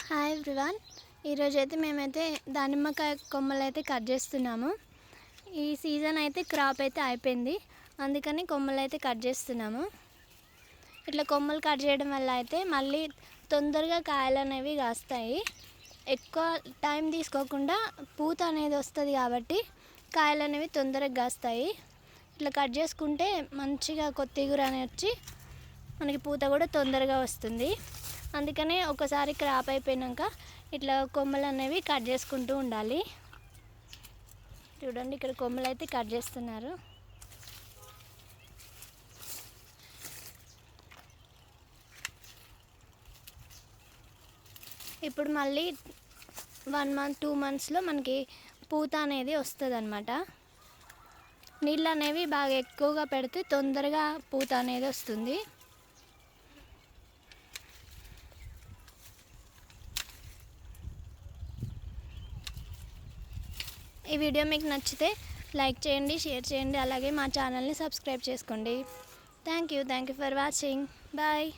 Hi everyone. ఈరోజైతే మేమైతే దానిమ్మకాయ కొమ్మలు అయితే కట్ చేస్తున్నాము. ఈ సీజన్ అయితే క్రాప్ అయితే అయిపోయింది, అందుకని కొమ్మలు అయితే కట్ చేస్తున్నాము. ఇట్లా కొమ్మలు కట్ చేయడం వల్ల అయితే మళ్ళీ తొందరగా కాయలు అనేవి కాస్తాయి. ఎక్కువ టైం తీసుకోకుండా పూత అనేది వస్తుంది కాబట్టి కాయలు అనేవి తొందరగా కాస్తాయి. ఇట్లా కట్ చేసుకుంటే మంచిగా కొత్త ఇగురు అని వచ్చి మనకి పూత కూడా తొందరగా వస్తుంది. అందుకనే ఒకసారి క్రాప్ అయిపోయాక ఇట్లా కొమ్మలు అనేవి కట్ చేసుకుంటూ ఉండాలి. చూడండి, ఇక్కడ కొమ్మలు అయితే కట్ చేస్తున్నారు. ఇప్పుడు మళ్ళీ 1 month 2 monthsలో మనకి పూత అనేది వస్తుంది అన్నమాట. నీళ్ళు అనేవి బాగా ఎక్కువగా పెడితే తొందరగా పూత అనేది వస్తుంది. ఈ వీడియో మీకు నచ్చితే లైక్ చేయండి, షేర్ చేయండి, అలాగే మా ఛానల్ని సబ్స్క్రైబ్ చేసుకోండి. Thank you for watching. Bye.